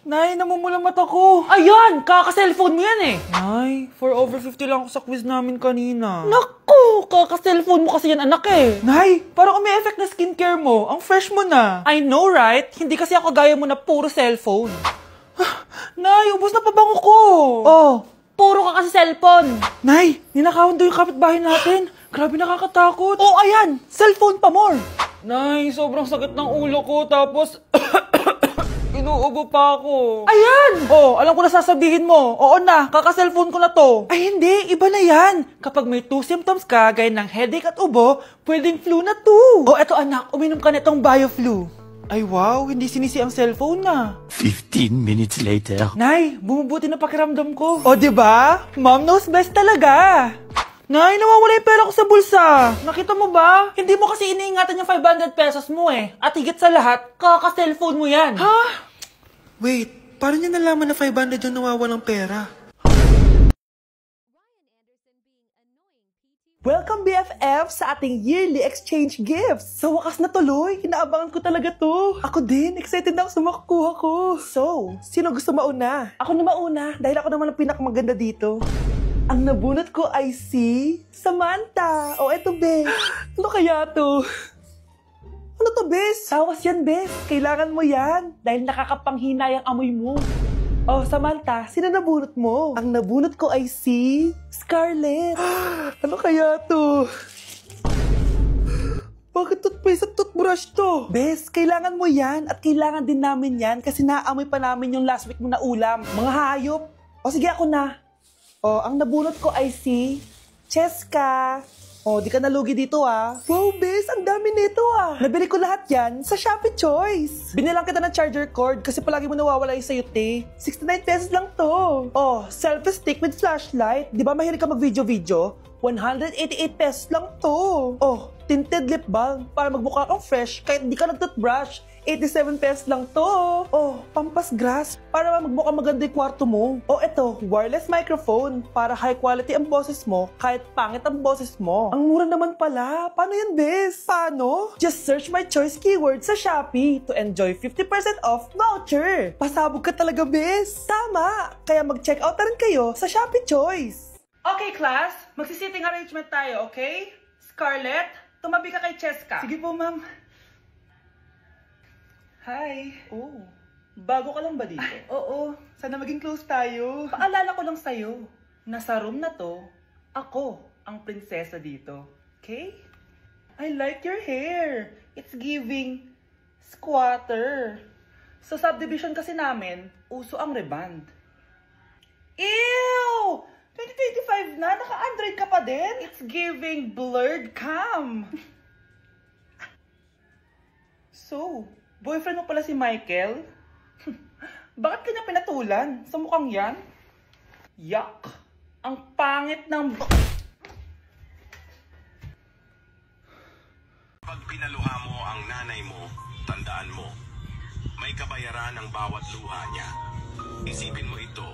Nay, namumula mata ko. Ayan! Kaka-cellphone mo yan eh! Nay, 4 over 50 lang ako sa quiz namin kanina. Naku! Kaka-cellphone mo kasi yan anak eh! Nay, parang may effect na skincare mo. Ang fresh mo na. I know right? Hindi kasi ako gaya mo na puro cellphone. Nay, ubos na pabango ko. Oh, puro ka kasi cellphone. Nay, ninakawan daw yung kapitbahay natin. Grabe nakakatakot. Oh, ayan! Cellphone pa more! Nay, sobrang sakit ng ulo ko. Tapos, inuubo pa ako. Ayan! Oh, alam ko na sasabihin mo. Oo na, kaka-cellphone ko na to. Ay hindi, iba na yan. Kapag may 2 symptoms ka, gaya ng headache at ubo, pwedeng flu na 2. Oh, eto anak, uminom ka nitong BioFlu. Ay wow, hindi sinisi ang cellphone na. 15 minutes later. Nay, bumubuti na pakiramdam ko. O diba? Mom knows best talaga. Nay, nawawala yung pera ko sa bulsa. Nakita mo ba? Hindi mo kasi iniingatan yung 500 pesos mo eh. At higit sa lahat, kaka-cellphone mo yan. Ha? Wait, paano niya nalaman na 500 yung nawawalang pera? Welcome BFF sa ating yearly exchange gifts. Sa wakas na tuloy, inaabangan ko talaga to. Ako din, excited na ako sa makukuha ko. So, sino gusto mauna? Ako na mauna, dahil ako naman ang pinakamaganda dito. Ang nabunot ko ay si Samantha. O eto, Bes. Ano kaya to? Ano to, Bes? Tawas yan, Bes. Kailangan mo yan. Dahil nakakapanghinay ang amoy mo. Oh, Samantha, sino nabunot mo? Ang nabunot ko ay si Scarlett. Ano kaya to? Bakit toothpaste at toothbrush to? Bes, kailangan mo yan at kailangan din namin yan kasi naamoy pa namin yung last week mo na ulam. Mga hayop. O sige, ako na. O, ang nabunot ko ay si Cheska. O, di ka nalugi dito ah. Wow, Bes, ang dami nito ah. Nabili ko lahat yan sa Shopee Choice. Binilang kita ng charger cord kasi palagi mo nawawala yung sayote. 69 pesos lang to. Oh, selfie stick with flashlight. Di ba mahilig ka mag-video-video? 188 pesos lang to. Oh, tinted lip balm para magmukha kang fresh kahit di ka nag-toothbrush. 87 pesos lang to. Oh, pampas grass para magmukha maganda yung kwarto mo. Oh, eto, wireless microphone para high quality ang boses mo kahit pangit ang boses mo. Ang mura naman pala. Paano yan, Bes? Paano? Just search my choice keyword sa Shopee to enjoy 50% off voucher. Pasabog ka talaga, Bes. Tama. Kaya mag-check out na rin kayo sa Shopee Choice. Okay, class. Magsisitting arrangement tayo, okay? Scarlett, tumabi ka kay Cheska. Sige po, ma'am. Hi. Oh, bago ka lang ba dito? Oo. Sana maging close tayo. Paalala ko lang sa'yo, nasa room na to, ako ang prinsesa dito. Okay? I like your hair. It's giving squatter. Sa subdivision kasi namin, uso ang reband. Ew! 2025 na, naka-Android ka pa din? It's giving blurred cam. So, boyfriend mo pala si Michael? Bakit kanya pinatulan? Sa mukhang yan? Yuck! Ang pangit ng... Pag pinaluha mo ang nanay mo, tandaan mo, may kabayaran ang bawat luha niya. Isipin mo ito,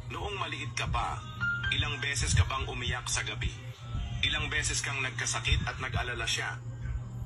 noong maliit ka pa, ilang beses ka bang umiyak sa gabi? Ilang beses kang nagkasakit at nag-alala siya?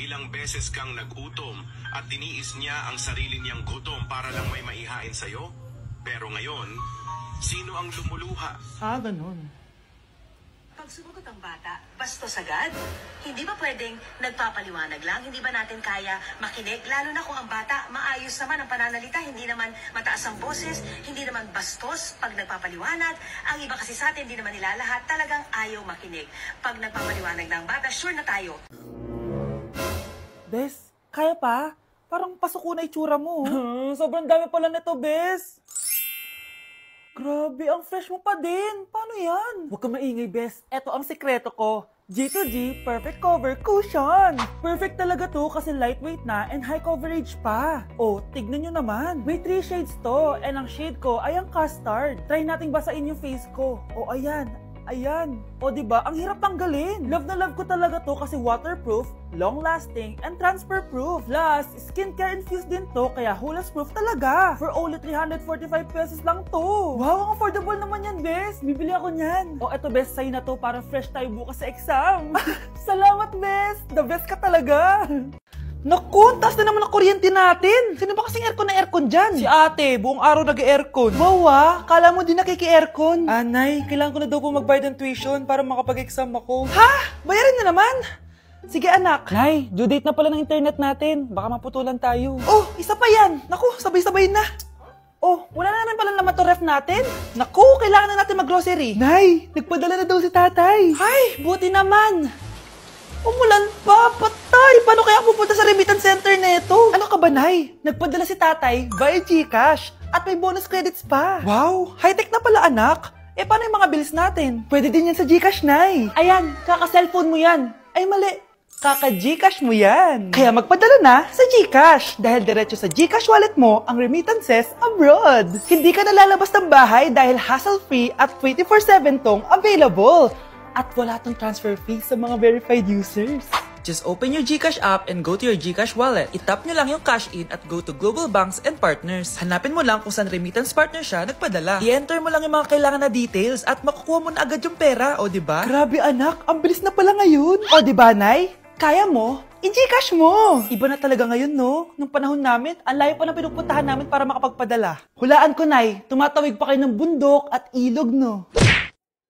Ilang beses kang nagutom at tiniis niya ang sarili niyang gutom para lang may maihain sa'yo? Pero ngayon, sino ang lumuluha? Ah, ganun. Pag sumagot ang bata, bastos agad. Hindi ba pwedeng nagpapaliwanag lang? Hindi ba natin kaya makinig? Lalo na kung ang bata maayos naman ang pananalita, hindi naman mataas ang boses, hindi naman bastos pag nagpapaliwanag. Ang iba kasi sa atin, hindi naman nila lahat talagang ayaw makinig. Pag nagpapaliwanag na ang bata, sure na tayo. Bes, kaya pa? Parang pasuko na itsura mo. Sobrang dami pala nito, Bes. Grabe, ang fresh mo pa din. Paano yan? Huwag kang maingay, Bes. Eto ang sikreto ko. G2G Perfect Cover Cushion. Perfect talaga to kasi lightweight na and high coverage pa. Oh, tignan nyo naman. May 3 shades to and ang shade ko ay ang custard. Try nating basain yung face ko. Oh, ayan. Ayan. O diba, ang hirap tanggalin. Love na love ko talaga to kasi waterproof, long-lasting, and transfer-proof. Plus, skincare infused din to kaya hulas-proof talaga. For only 345 pesos lang to. Wow, ang affordable naman yan, Bes. Bibili ako niyan. O eto, Bes, sa'yo na to para fresh tayo bukas sa exam. Salamat, Bes. The best ka talaga. Naku, taas na naman ang kuryente natin. Sino ba kasing aircon dyan? Si ate, buong araw nag-aircon. Wow kala mo din nakiki-aircon. Anay, kailangan ko na daw po magbayad ng tuition para makapag-exam ako. Ha? Bayarin na naman? Sige anak. Nay, due date na pala ng internet natin. Baka maputulan tayo. Oh, isa pa yan. Naku, sabay-sabay na. Oh, wala na naman pala naman to ref natin. Naku, kailangan na natin mag-grocery. Nay, nagpadala na daw si tatay. Ay, buti naman. Umulan pa, patay. Paano kaya pupunta sa remittance center neto? Ano ka ba, Nay? Nagpadala si tatay via GCash at may bonus credits pa. Wow, high-tech na pala anak. Eh, paano yung mga bills natin? Pwede din yan sa GCash, Nay. Ayan, kaka-cellphone mo yan. Ay, mali. Kaka-GCash mo yan. Kaya magpadala na sa GCash dahil diretso sa GCash wallet mo ang remittances abroad. Hindi ka nalalabas ng bahay dahil hassle-free at 24/7 tong available. At wala tong transfer fee sa mga verified users. Just open your GCash app and go to your GCash wallet. Itap nyo lang yung cash in at go to Global Banks and Partners. Hanapin mo lang kung saan remittance partner siya nagpadala. I-enter mo lang yung mga kailangan na details at makukuha mo na agad yung pera, o diba? Grabe anak, ang bilis na pala ngayon. O diba, Nay? Kaya mo? I-GCash mo! Iba na talaga ngayon, no? Nung panahon namin, ang layo pa ng pinupuntahan namin para makapagpadala. Hulaan ko, Nay, tumatawid pa kayo ng bundok at ilog, no?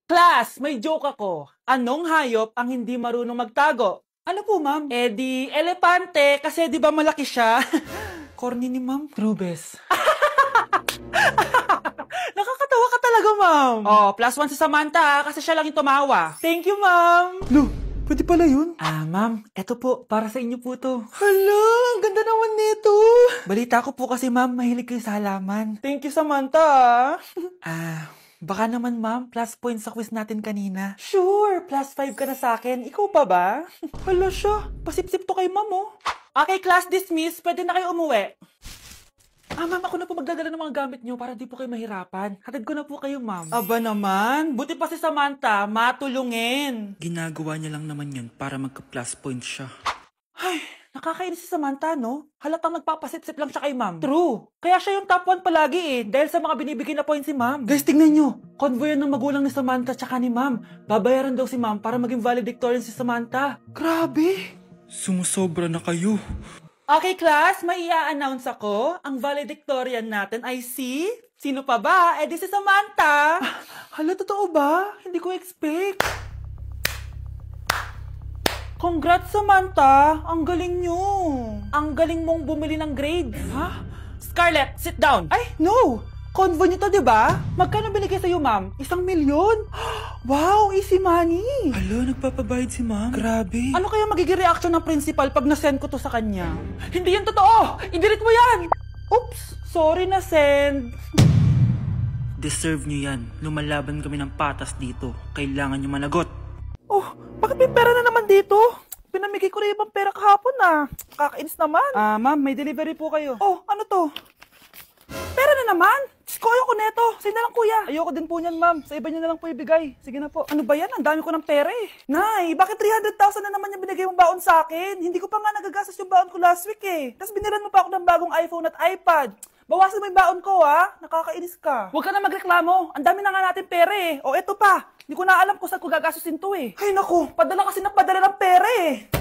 Class, may joke ako. Anong hayop ang hindi marunong magtago? Ano po, ma'am? Eh di, elepante, kasi di ba malaki siya? Corny ni ma'am. Rubes. Nakakatawa ka talaga, ma'am. Oh, +1 sa Samantha, kasi siya lang yung tumawa. Thank you, ma'am. Lo, pwede pala yun? Ma'am, eto po, para sa inyo po to. Hala, ang ganda naman nito. Balita ko po kasi, ma'am, mahilig kayo sa halaman. Thank you, Samantha. Baka naman, ma'am, plus points sa quiz natin kanina. Sure, +5 ka na sa akin. Ikaw pa ba? Hala siya, pasip-sip to kay ma'am, oh. Okay, class dismissed. Pwede na kayo umuwi. Ma'am, ako na po magdadala ng mga gamit nyo para di po kayo mahirapan. Hatid ko na po kayo, ma'am. Aba naman, buti pa si Samantha, matulungin. Ginagawa niya lang naman yun para magka-plus points siya. Ay, nakakainis si Samantha, no? Halatang nagpapasip-sip lang siya kay ma'am. True. Kaya siya yung top 1 palagi dahil sa mga binibigay na points si ma'am. Guys, tingnan nyo. Convoy yan ng magulang ni Samantha tsaka ni ma'am. Babayaran daw si ma'am para maging valedictorian si Samantha. Grabe. Sumusobra na kayo. Okay, class, may i-announce ako. Ang valedictorian natin ay si... Sino pa ba? Eh, di si Samantha. Hala, totoo ba? Hindi ko expect. Congrats, Samantha! Ang galing nyo! Ang galing mong bumili ng grades. Ha? Scarlett, sit down! Ay, no! Convo nyo to, diba? Magkano binigay sa'yo, ma'am? 1 milyon? Wow, easy money! Alo, nagpapabayad si ma'am? Grabe. Ano kaya magiging reaction ng principal pag nasend ko to sa kanya? Hindi yan totoo! I-delete mo yan! Oops! Sorry na send. Deserve nyo yan. Lumalaban kami ng patas dito. Kailangan nyo managot. Oh, bakit may pera na naman dito? Pinamigay ko na ibang pera kahapon Kakainis naman. Ma'am, may delivery po kayo. Oh, ano to? Pera na naman? Diyos ko, ayoko neto. Sa'yo na lang, kuya. Ayoko din po niyan, ma'am. Sa iba niyo na lang po ibigay. Sige na po. Ano ba yan? Ang dami ko ng pera Nay, bakit 300,000 na naman yung binigay mong baon sa akin? Hindi ko pa nga nagagastos yung baon ko last week Tapos binilan mo pa ako ng bagong iPhone at iPad. Bawasan mo yung baon ko, Nakakainis ka. Huwag ka na magreklamo. Ang dami na nga natin pera O, eto pa. Hindi ko na alam kung saan ko gagastusin to Ay, naku. Padala kasi ng padala ng pera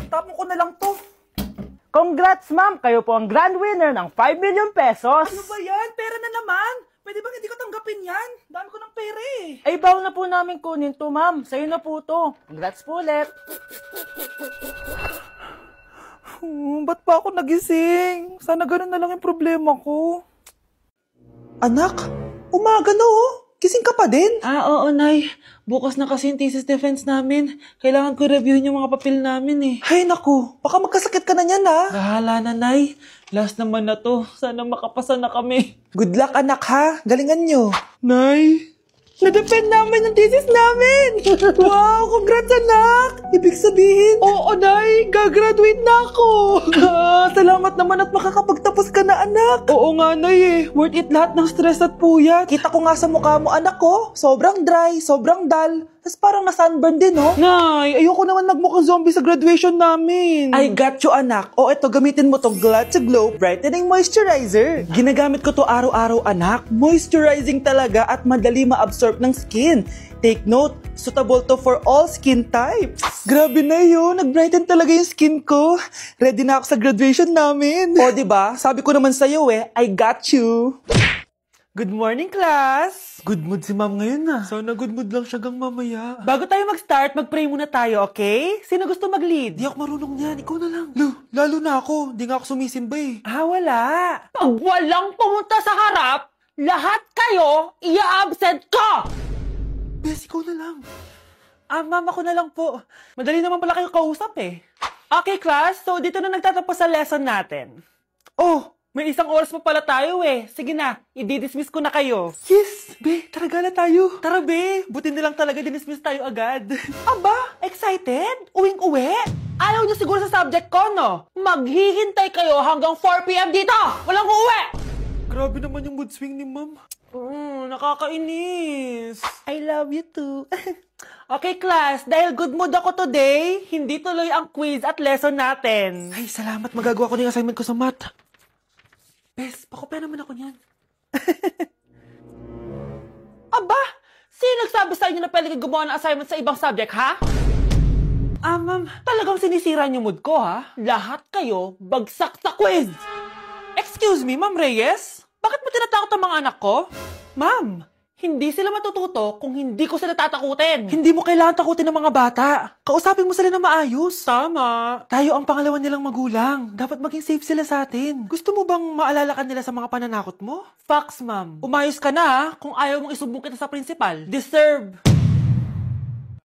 Tapon ko na lang to. Congrats, ma'am! Kayo po ang grand winner ng 5 million pesos! Ano ba yan? Pera na naman? Pwede ba hindi ko tanggapin yan? Dami ko ng pera Ay, bawal na po namin kunin to, ma'am. Sa'yo na po to. Congrats po ulit. Ba't pa ako nagising? Sana ganun na lang yung problema ko. Anak, umaga na Gising ka pa din? Oo, Nay. Bukas na kasi yung thesis defense namin. Kailangan ko reviewin yung mga papel namin Ay, naku. Baka magkasakit ka na niyan, Bahala na, Nay. Last naman na to. Sana makapasa na kami. Good luck, anak, ha? Galingan nyo. Nay, na-defend namin ang thesis namin! Wow, congrats, anak! Ibig sabihin, oo, Nay, gagraduate na ako! Salamat naman at makakapagtapos ka na, anak! Oo nga, Nay, Worth it lahat ng stress at puyat. Kita ko nga sa mukha mo, anak ko. Sobrang dry, sobrang dull. Tas parang na-sunburn din, oh. Nay, ayoko naman magmukhang zombie sa graduation namin. I got you, anak. O, eto, gamitin mo tong Glad to Glow Brightening Moisturizer. Ginagamit ko to araw-araw, anak. Moisturizing talaga at madali ma-absorb ng skin. Take note, suitable to for all skin types. Grabe na yun, nag-brighten talaga yung skin ko. Ready na ako sa graduation namin. O, diba? Sabi ko naman sa'yo I got you. Good morning, class! Good mood si ma'am ngayon na. Sana good mood lang siya gang mamaya. Bago tayo mag-start, mag-pray muna tayo, okay? Sino gusto mag-lead? Di ako marunong niyan, ikaw na lang. Lalo na ako, di nga ako sumisimba Wala. Pag walang pumunta sa harap, lahat kayo ia-absent ko! Bes, ikaw na lang. Ma'am, ako na lang po. Madali naman pala kayo kausap Okay, class. So, dito na nagtatapos sa lesson natin. Oh, may 1 oras pa pala tayo Sige na, i-dismiss ko na kayo. Yes, be, tara gala tayo. Tara, be. Buti nilang talaga dinismiss tayo agad. Aba, excited? Uwing-uwi? Ayaw niyo siguro sa subject ko, no? Maghihintay kayo hanggang 4 p.m. dito! Walang uuwi! Grabe naman yung mood swing ni ma'am. Nakakainis. I love you too. Okay, class. Dahil good mood ako today, hindi tuloy ang quiz at lesson natin. Ay, salamat. Magagawa ko na yung assignment ko sa math. Bes, pakopya naman ako niyan. Aba! Sino nagsabi sa inyo na pwede kayo gumawa ng assignment sa ibang subject, ha? Ma'am, talagang sinisira niyo mood ko, ha? Lahat kayo bagsak sa quiz! Excuse me, Ma'am Reyes? Bakit mo tinatakot ang mga anak ko? Ma'am, hindi sila matututo kung hindi ko sila tatakutin. Hindi mo kailangan takutin ng mga bata. Kausapin mo sila na maayos. Tama. Tayo ang pangalawa nilang magulang. Dapat maging safe sila sa atin. Gusto mo bang maalala ka nila sa mga pananakot mo? Facts, ma'am. Umayos ka na, kung ayaw mong isumbong kita sa principal. Deserve.